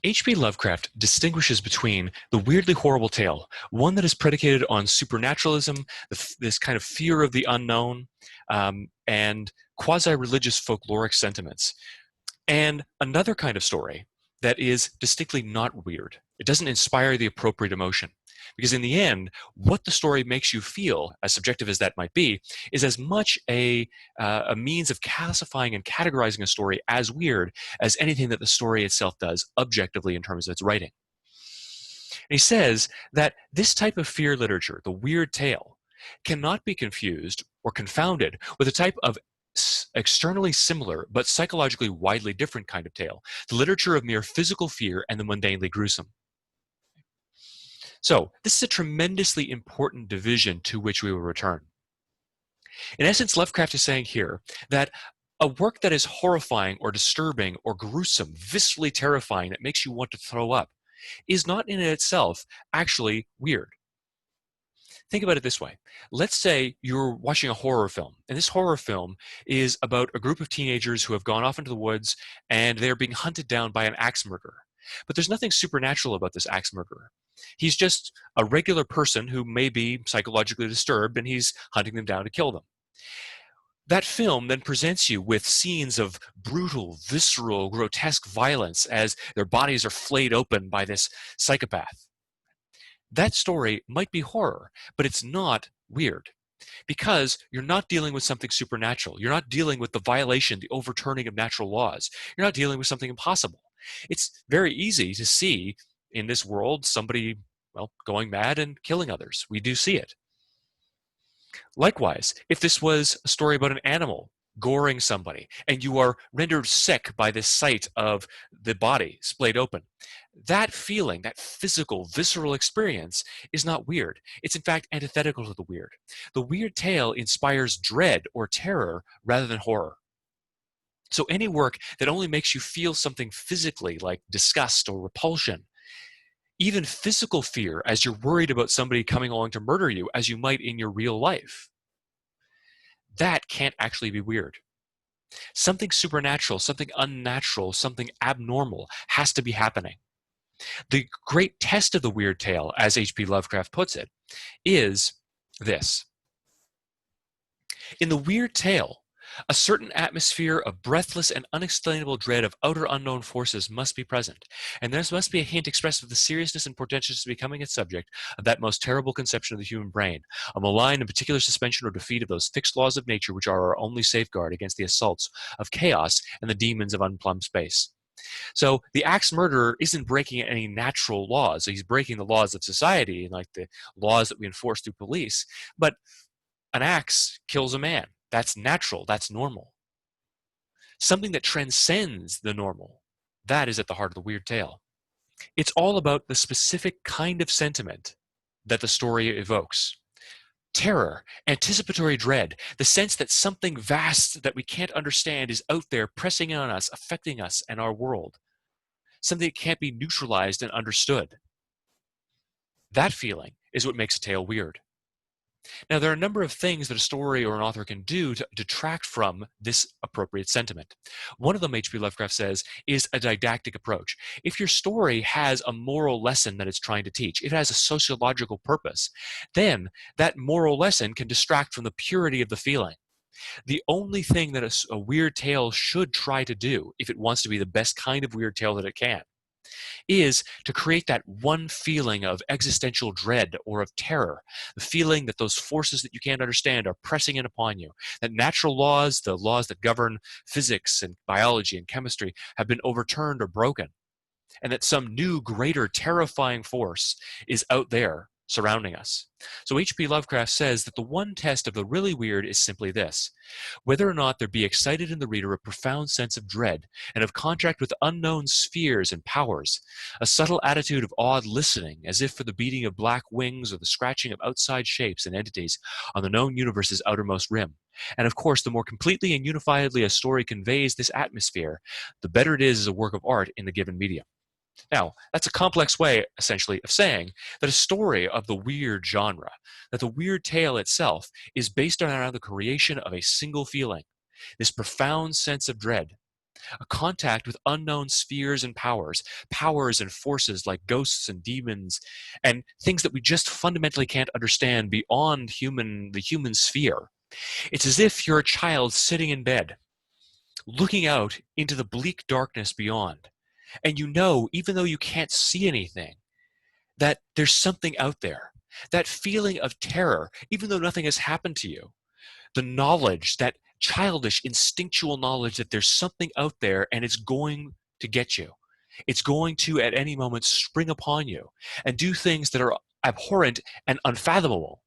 H.P. Lovecraft distinguishes between the weirdly horrible tale, one that is predicated on supernaturalism, this kind of fear of the unknown, and quasi-religious folkloric sentiments, and another kind of story that is distinctly not weird. It doesn't inspire the appropriate emotion. Because in the end, what the story makes you feel, as subjective as that might be, is as much a means of classifying and categorizing a story as weird as anything that the story itself does objectively in terms of its writing. And he says that this type of fear literature, the weird tale, cannot be confused or confounded with a type of externally similar but psychologically widely different kind of tale, the literature of mere physical fear and the mundanely gruesome. So, this is a tremendously important division to which we will return. In essence, Lovecraft is saying here that a work that is horrifying or disturbing or gruesome, viscerally terrifying, that makes you want to throw up, is not in itself actually weird. Think about it this way. Let's say you're watching a horror film, and this horror film is about a group of teenagers who have gone off into the woods and they're being hunted down by an axe murderer. But there's nothing supernatural about this axe murderer. He's just a regular person who may be psychologically disturbed, and he's hunting them down to kill them. That film then presents you with scenes of brutal, visceral, grotesque violence as their bodies are flayed open by this psychopath. That story might be horror, but it's not weird because you're not dealing with something supernatural. You're not dealing with the violation, the overturning of natural laws. You're not dealing with something impossible. It's very easy to see in this world somebody, well, going mad and killing others. We do see it. Likewise, if this was a story about an animal goring somebody and you are rendered sick by the sight of the body splayed open, that feeling, that physical, visceral experience is not weird. It's in fact antithetical to the weird. The weird tale inspires dread or terror rather than horror. So any work that only makes you feel something physically like disgust or repulsion, even physical fear as you're worried about somebody coming along to murder you as you might in your real life, that can't actually be weird. Something supernatural, something unnatural, something abnormal has to be happening. The great test of the weird tale, as H.P. Lovecraft puts it, is this. In the weird tale, a certain atmosphere of breathless and unexplainable dread of outer unknown forces must be present, and there must be a hint expressive of the seriousness and portentousness of becoming its subject of that most terrible conception of the human brain, a malign and particular suspension or defeat of those fixed laws of nature which are our only safeguard against the assaults of chaos and the demons of unplumbed space. So the axe murderer isn't breaking any natural laws. He's breaking the laws of society, like the laws that we enforce through police. But an axe kills a man. That's natural. That's normal. Something that transcends the normal, that is at the heart of the weird tale. It's all about the specific kind of sentiment that the story evokes. Terror, anticipatory dread, the sense that something vast that we can't understand is out there pressing in on us, affecting us and our world. Something that can't be neutralized and understood. That feeling is what makes a tale weird. Now, there are a number of things that a story or an author can do to detract from this appropriate sentiment. One of them, H.P. Lovecraft says, is a didactic approach. If your story has a moral lesson that it's trying to teach, it has a sociological purpose, then that moral lesson can distract from the purity of the feeling. The only thing that a weird tale should try to do, if it wants to be the best kind of weird tale that it can, is to create that one feeling of existential dread or of terror, the feeling that those forces that you can't understand are pressing in upon you, that natural laws, the laws that govern physics and biology and chemistry, have been overturned or broken, and that some new, greater, terrifying force is out there surrounding us. So H.P. Lovecraft says that the one test of the really weird is simply this: whether or not there be excited in the reader a profound sense of dread and of contact with unknown spheres and powers, a subtle attitude of awed listening, as if for the beating of black wings or the scratching of outside shapes and entities on the known universe's outermost rim. And of course, the more completely and unifiedly a story conveys this atmosphere, the better it is as a work of art in the given medium. Now, that's a complex way, essentially, of saying that a story of the weird genre, that the weird tale itself is based around the creation of a single feeling, this profound sense of dread. a contact with unknown spheres and powers and forces like ghosts and demons, and things that we just fundamentally can't understand beyond the human sphere. It's as if you're a child sitting in bed, looking out into the bleak darkness beyond. And you know, even though you can't see anything, that there's something out there. That feeling of terror, even though nothing has happened to you, the knowledge, that childish, instinctual knowledge that there's something out there and it's going to get you. It's going to, at any moment, spring upon you and do things that are abhorrent and unfathomable.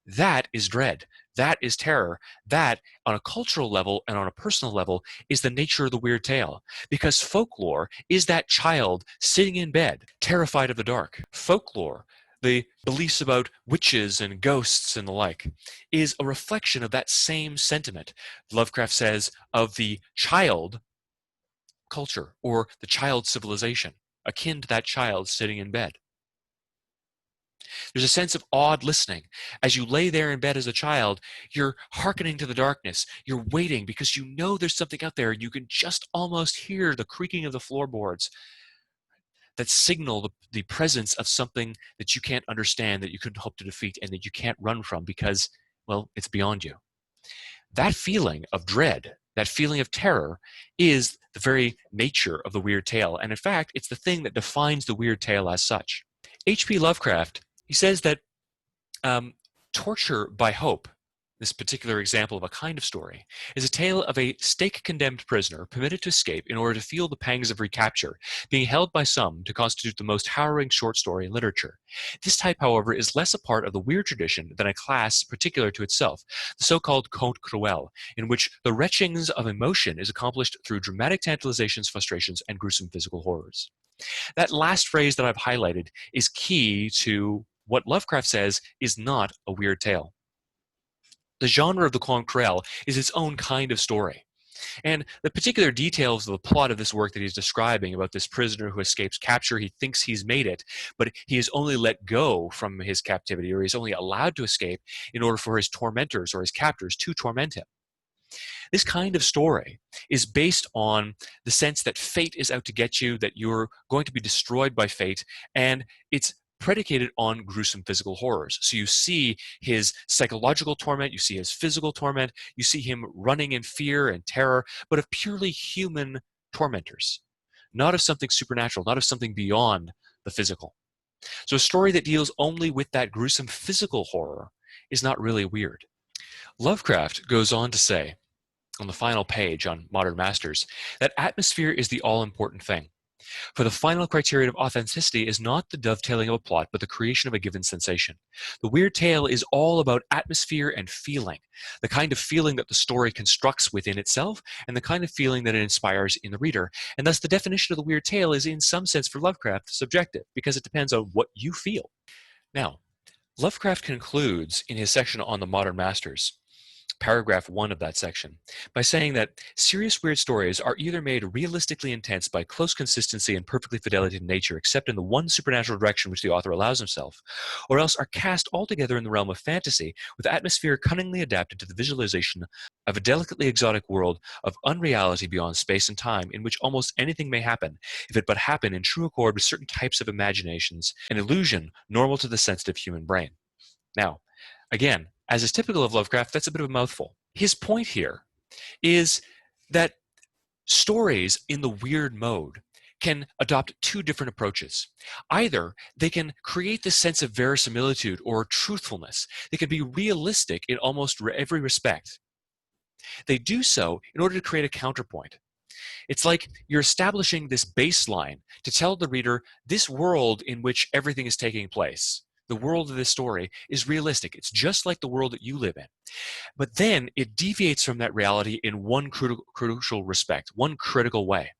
That is dread. That is terror. That, on a cultural level and on a personal level, is the nature of the weird tale. Because folklore is that child sitting in bed, terrified of the dark. Folklore, the beliefs about witches and ghosts and the like, is a reflection of that same sentiment. Lovecraft says of the child culture or the child civilization, akin to that child sitting in bed. There's a sense of awed listening. As you lay there in bed as a child, you're hearkening to the darkness. You're waiting because you know there's something out there, and you can just almost hear the creaking of the floorboards that signal the presence of something that you can't understand, that you couldn't hope to defeat, and that you can't run from because, well, it's beyond you. That feeling of dread, that feeling of terror, is the very nature of the weird tale. And in fact, it's the thing that defines the weird tale as such. H.P. Lovecraft, he says that torture by hope, this particular example of a kind of story, is a tale of a stake-condemned prisoner permitted to escape in order to feel the pangs of recapture, being held by some to constitute the most harrowing short story in literature. This type, however, is less a part of the weird tradition than a class particular to itself, the so-called conte cruel, in which the retchings of emotion is accomplished through dramatic tantalizations, frustrations, and gruesome physical horrors. That last phrase that I've highlighted is key to what Lovecraft says is not a weird tale. The genre of the conte cruel is its own kind of story. And the particular details of the plot of this work that he's describing about this prisoner who escapes capture, he thinks he's made it, but he is only let go from his captivity, or he's only allowed to escape in order for his tormentors or his captors to torment him. This kind of story is based on the sense that fate is out to get you, that you're going to be destroyed by fate, and it's predicated on gruesome physical horrors. So you see his psychological torment, you see his physical torment, you see him running in fear and terror, but of purely human tormentors, not of something supernatural, not of something beyond the physical. So a story that deals only with that gruesome physical horror is not really weird. Lovecraft goes on to say, on the final page on Modern Masters, that atmosphere is the all-important thing. For the final criterion of authenticity is not the dovetailing of a plot, but the creation of a given sensation. The weird tale is all about atmosphere and feeling, the kind of feeling that the story constructs within itself, and the kind of feeling that it inspires in the reader. And thus the definition of the weird tale is in some sense for Lovecraft subjective, because it depends on what you feel. Now, Lovecraft concludes in his section on the Modern Masters, paragraph 1 of that section, by saying that serious weird stories are either made realistically intense by close consistency and perfectly fidelity to nature, except in the one supernatural direction which the author allows himself, or else are cast altogether in the realm of fantasy, with atmosphere cunningly adapted to the visualization of a delicately exotic world of unreality beyond space and time, in which almost anything may happen, if it but happen in true accord with certain types of imaginations, an illusion normal to the sensitive human brain. Now, again, as is typical of Lovecraft, that's a bit of a mouthful. His point here is that stories in the weird mode can adopt two different approaches. Either they can create this sense of verisimilitude or truthfulness. They can be realistic in almost every respect. They do so in order to create a counterpoint. It's like you're establishing this baseline to tell the reader this world in which everything is taking place, the world of this story, is realistic. It's just like the world that you live in. But then it deviates from that reality in one crucial respect, one critical way.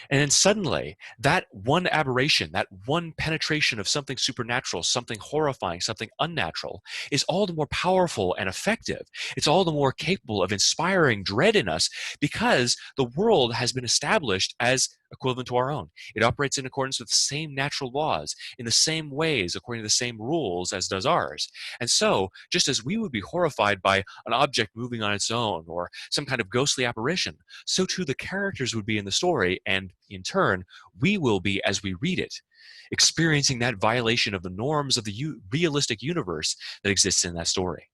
And then suddenly, that one aberration, that one penetration of something supernatural, something horrifying, something unnatural, is all the more powerful and effective. It's all the more capable of inspiring dread in us because the world has been established as equivalent to our own. It operates in accordance with the same natural laws, in the same ways, according to the same rules as does ours. And so, just as we would be horrified by an object moving on its own or some kind of ghostly apparition, so too the characters would be in the story, and in turn, we will be as we read it, experiencing that violation of the norms of the realistic universe that exists in that story.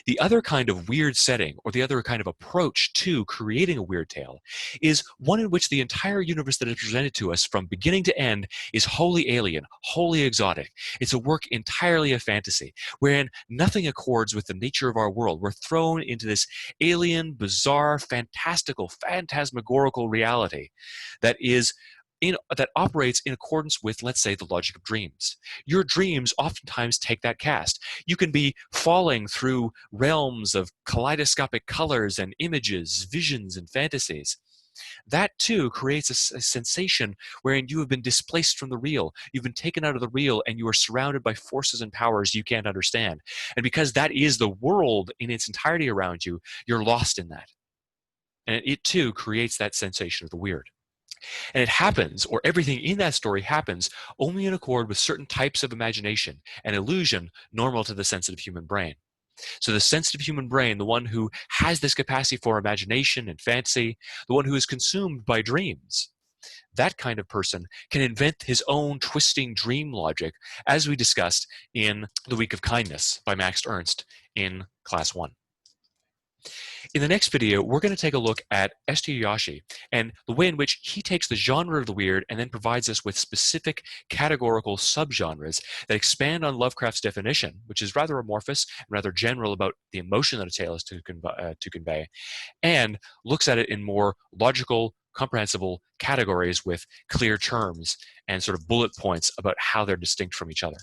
The other kind of weird setting, or the other kind of approach to creating a weird tale, is one in which the entire universe that is presented to us from beginning to end is wholly alien, wholly exotic. It's a work entirely of fantasy, wherein nothing accords with the nature of our world. We're thrown into this alien, bizarre, fantastical, phantasmagorical reality that that operates in accordance with, let's say, the logic of dreams. Your dreams oftentimes take that cast. You can be falling through realms of kaleidoscopic colors and images, visions, and fantasies. That too creates a sensation wherein you have been displaced from the real. You've been taken out of the real, and you are surrounded by forces and powers you can't understand. And because that is the world in its entirety around you, you're lost in that. And it too creates that sensation of the weird. And it happens, or everything in that story happens, only in accord with certain types of imagination and illusion normal to the sensitive human brain. So the sensitive human brain, the one who has this capacity for imagination and fantasy, the one who is consumed by dreams, that kind of person can invent his own twisting dream logic, as we discussed in The Week of Kindness by Max Ernst in Class 1. In the next video, we're going to take a look at S.T. Hayashi and the way in which he takes the genre of the weird and then provides us with specific categorical subgenres that expand on Lovecraft's definition, which is rather amorphous and rather general about the emotion that a tale is to convey, and looks at it in more logical, comprehensible categories with clear terms and sort of bullet points about how they're distinct from each other.